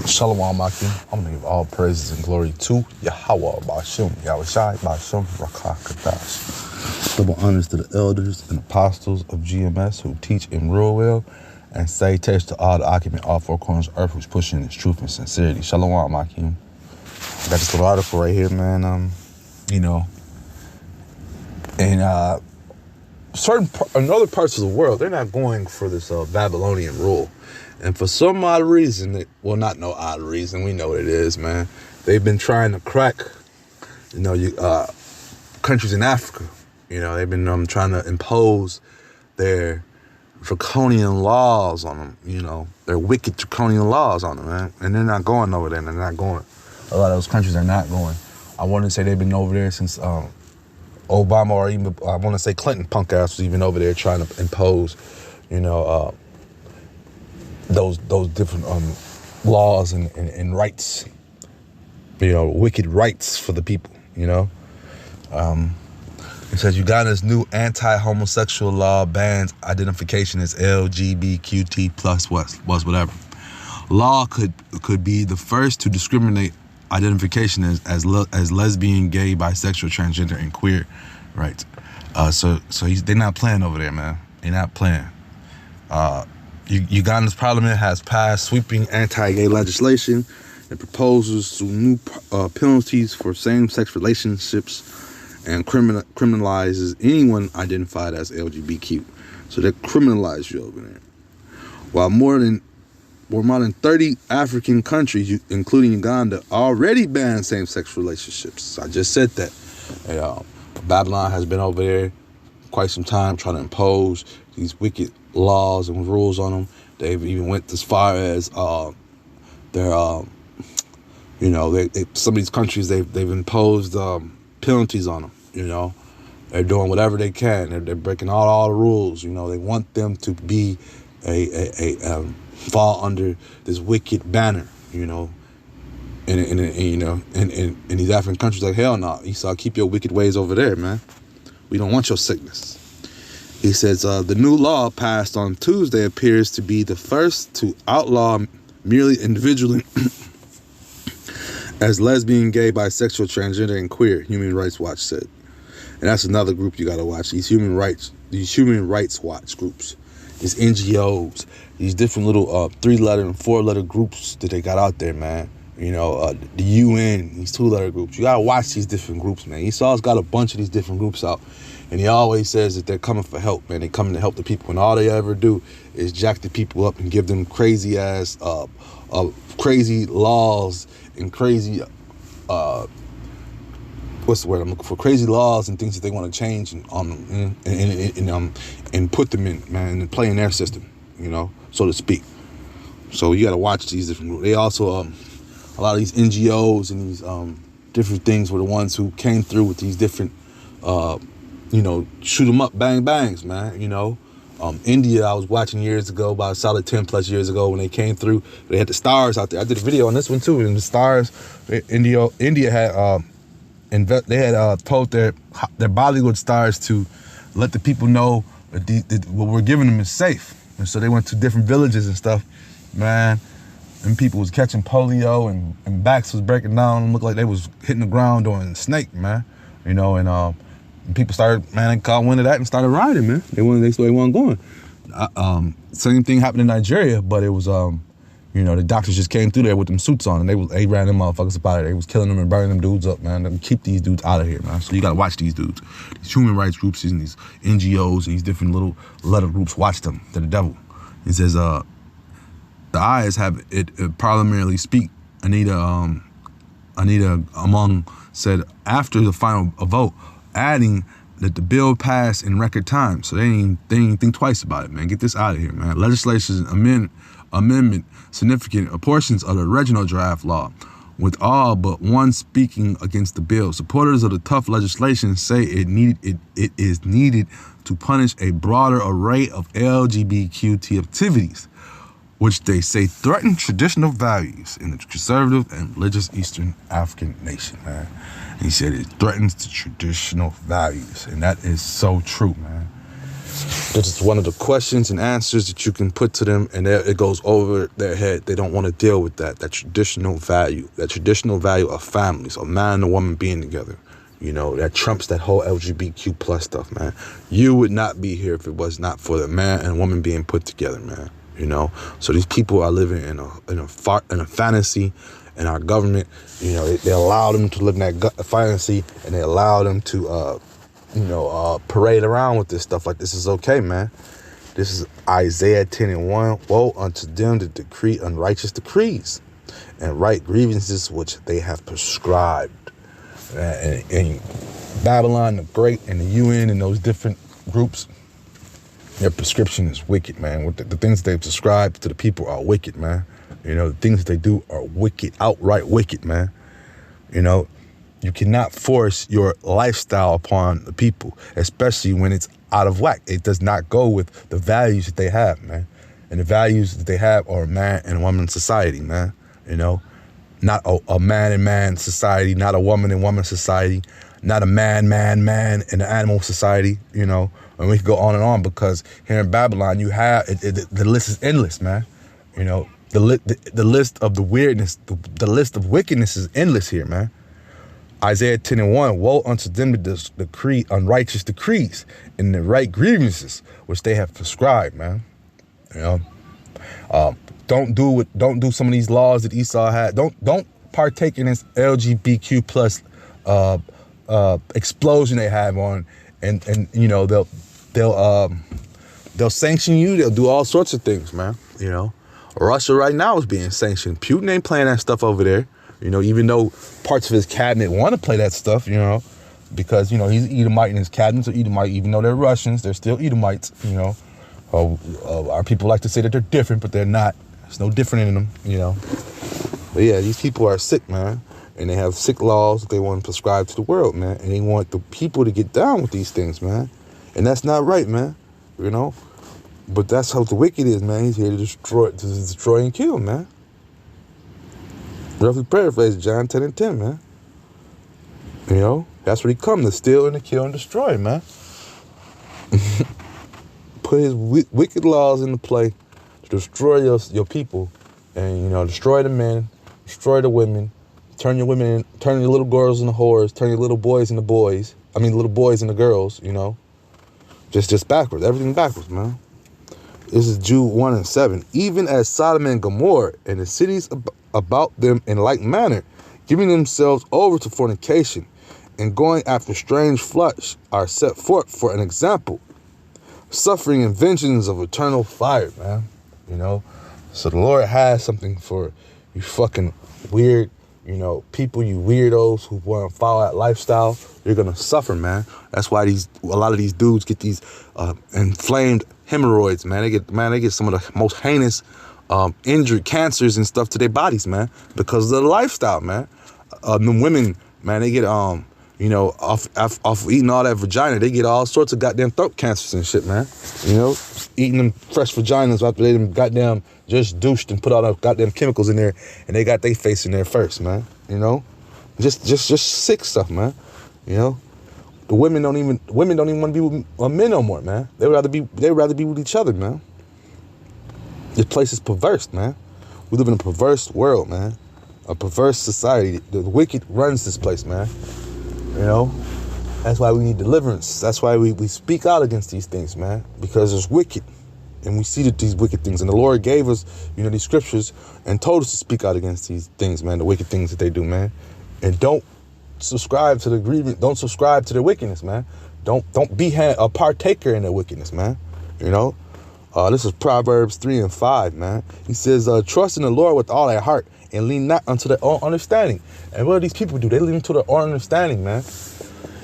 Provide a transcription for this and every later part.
Shalom Akim. I'm going to give all praises and glory to Yahweh, Bashim, Yahushai, Bashim, Rakakadash. Double honors to the elders and apostles of GMS who teach and rule well, and say text to all the occupant all four corners of earth who's pushing this truth and sincerity. Shalom Akim. I got this little article right here, man. In other parts of the world, they're not going for this Babylonian rule. And for some odd reason, not no odd reason, we know what it is, man. They've been trying to crack, countries in Africa. They've been trying to impose their draconian laws on them, their wicked draconian laws on them, man. And they're not going over there. They're not going. A lot of those countries are not going. I want to say they've been over there since Obama, or even, I want to say Clinton punk ass was even over there trying to impose, those different laws and rights, wicked rights for the people, It says Uganda's new anti-homosexual law bans identification as LGBTQ plus whatever. Law could be the first to discriminate identification as lesbian, gay, bisexual, transgender, and queer rights. So they're not playing over there, man. They're not playing. Uganda's parliament has passed sweeping anti-gay legislation that proposes to new penalties for same-sex relationships and criminalizes anyone identified as LGBTQ. So they criminalize you over there. While more than 30 African countries, including Uganda, already ban same-sex relationships. I just said that. Babylon has been over there quite some time trying to impose these wicked laws and rules on them. They've even went as far as some of these countries they've imposed penalties on them. They're doing whatever they can. They're breaking all the rules. They want them to be fall under this wicked banner. In these African countries, like, hell no, Esau, keep your wicked ways over there, man. We don't want your sickness. He says the new law passed on Tuesday appears to be the first to outlaw merely individually as lesbian, gay, bisexual, transgender, and queer, Human Rights Watch said. And that's another group you got to watch. These Human Rights Watch groups, these NGOs, these different little 3-letter and 4-letter groups that they got out there, man. The UN, these 2-letter groups. You got to watch these different groups, man. Esau's got a bunch of these different groups out. And he always says that they're coming for help, man. They're coming to help the people. And all they ever do is jack the people up and give them crazy laws and crazy, what's the word I'm looking for? Crazy laws and things that they want to change and put them in, man, and play in their system, so to speak. So you got to watch these different groups. They also, a lot of these NGOs and these different things were the ones who came through with these different, shoot them up, bang bangs, man. India, I was watching years ago, about a solid 10 plus years ago, when they came through. They had the stars out there. I did a video on this one too. And the stars, India had they had told their Bollywood stars to let the people know that what we're giving them is safe. And so they went to different villages and stuff, man. And people was catching polio and backs was breaking down and looked like they was hitting the ground doing snake, man. And people started, they caught wind of that and started riding, man. They wasn't going. Same thing happened in Nigeria, but it was, the doctors just came through there with them suits on, and they ran them motherfuckers up out of there. They was killing them and burning them dudes up, man. They keep these dudes out of here, man. So you gotta watch these dudes, these human rights groups and these NGOs and these different little letter groups. Watch them. They're the devil. It says, the eyes have it parliamentary speak. Anita Among said after the final vote, adding that the bill passed in record time. So they ain't think twice about it, man. Get this out of here, man. Legislation amendment significant portions of the original draft law, with all but one speaking against the bill. Supporters of the tough legislation say it is needed to punish a broader array of LGBTQ activities, which they say threaten traditional values in the conservative and religious Eastern African nation, man. He said it threatens the traditional values, and that is so true, man. This is one of the questions and answers that you can put to them, and it goes over their head. They don't want to deal with that traditional value of families, a man and a woman being together. You know, that trumps that whole LGBTQ plus stuff, man. You would not be here if it was not for the man and woman being put together, man. You know, so these people are living in a fantasy, and our government, you know, they allow them to live in that fantasy, and they allow them to, parade around with this stuff like this is okay, man. This is Isaiah 10:1. Woe unto them that decree unrighteous decrees and right grievances which they have prescribed. And Babylon the Great and the UN and those different groups, their prescription is wicked, man. The things they've prescribed to the people are wicked, man. You know, the things they do are wicked, outright wicked, man. You know, you cannot force your lifestyle upon the people, especially when it's out of whack. It does not go with the values that they have, man. And the values that they have are a man and woman society, man. You know, not a man and man society, not a woman and woman society, not a man and an animal society, you know. And we can go on and on, because here in Babylon, you have, the list is endless, man. You know, the list of the weirdness, the list of wickedness is endless here, man. Isaiah 10:1, woe unto them that decree unrighteous decrees and the right grievances which they have prescribed, man. You know, don't do some of these laws that Esau had. Don't partake in this LGBTQ plus explosion they have on, and you know, they'll sanction you. They'll do all sorts of things, man. You know, Russia right now is being sanctioned. Putin ain't playing that stuff over there. You know, even though parts of his cabinet want to play that stuff, you know, because, you know, he's Edomite and his cabinets are Edomite. Even though they're Russians, they're still Edomites, you know. Our people like to say that they're different, but they're not. There's no different in them, you know. But yeah, these people are sick, man. And they have sick laws that they want to prescribe to the world, man. And they want the people to get down with these things, man. And that's not right, man. You know. But that's how the wicked is, man. He's here to destroy and kill, man. Roughly paraphrase John 10:10, man. You know, that's what he come to steal and to kill and destroy, man. Put his wicked laws into play to destroy your people, and, you know, destroy the men, destroy the women, turn your little girls into whores, turn your little boys into boys. I mean, little boys into girls. You know, just backwards, everything backwards, man. This is Jude 1:7. Even as Sodom and Gomorrah and the cities about them in like manner, giving themselves over to fornication and going after strange flesh, are set forth for an example, suffering and vengeance of eternal fire, man. You know, so the Lord has something for you fucking weird, you know, people, you weirdos who want to follow that lifestyle. You're gonna suffer, man. That's why a lot of these dudes get these inflamed hemorrhoids, man. They get some of the most heinous injury, cancers and stuff to their bodies, man, because of the lifestyle, man. The women, man, they get you know, off eating all that vagina, they get all sorts of goddamn throat cancers and shit, man. You know, eating them fresh vaginas after they them goddamn just douched and put all the goddamn chemicals in there, and they got their face in there first, man. You know, just sick stuff, man. You know, the women don't even want to be with men no more, man. They'd rather be with each other, man. This place is perverse, man. We live in a perverse world, man. A perverse society. The wicked runs this place, man. You know? That's why we need deliverance. That's why we speak out against these things, man. Because it's wicked. And we see that these wicked things. And the Lord gave us, you know, these scriptures and told us to speak out against these things, man. The wicked things that they do, man. And don't subscribe to the grievance. Don't subscribe to their wickedness, man. Don't be a partaker in their wickedness, man. You know? This is Proverbs 3:5, man. He says, trust in the Lord with all thy heart and lean not unto their own understanding. And what do these people do? They lean to their own understanding, man.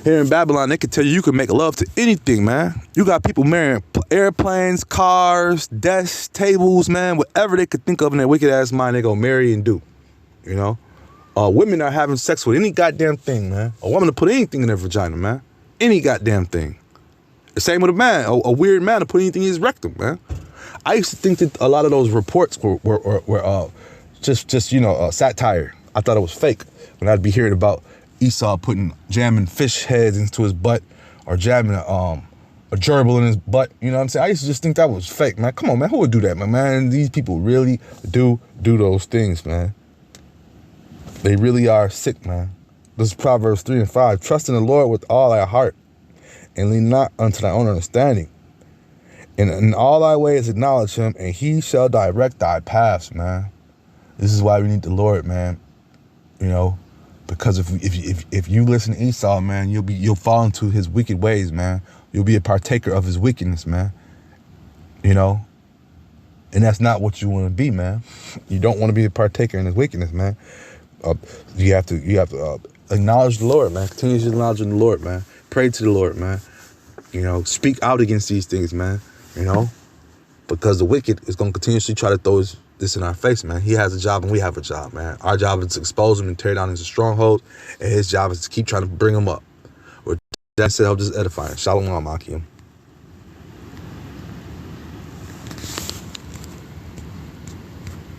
Here in Babylon, they can tell you can make love to anything, man. You got people marrying airplanes, cars, desks, tables, man. Whatever they could think of in their wicked ass mind, they go marry and do. You know? Women are having sex with any goddamn thing, man. A woman to put anything in their vagina, man. Any goddamn thing. The same with a man, a weird man to put anything in his rectum, man. I used to think that a lot of those reports were just you know, satire. I thought it was fake when I'd be hearing about Esau jamming fish heads into his butt, or jamming a gerbil in his butt. You know what I'm saying? I used to just think that was fake, man. Come on, man. Who would do that, man? These people really do those things, man. They really are sick, man. This is Proverbs 3:5. Trust in the Lord with all thy heart, and lean not unto thy own understanding. And in all thy ways acknowledge him, and he shall direct thy paths, man. This is why we need the Lord, man. You know, because if you listen to Esau, man, you'll fall into his wicked ways, man. You'll be a partaker of his wickedness, man. You know, and that's not what you want to be, man. You don't want to be a partaker in his wickedness, man. You have to acknowledge the Lord, man. Continue to acknowledge the Lord, man. Pray to the Lord, man. You know, speak out against these things, man. You know, because the wicked is going to continuously try to throw this in our face, man. He has a job and we have a job, man. Our job is to expose him and tear down his strongholds, and his job is to keep trying to bring him up. Or that said, I'll just edify. Shalom, Akim.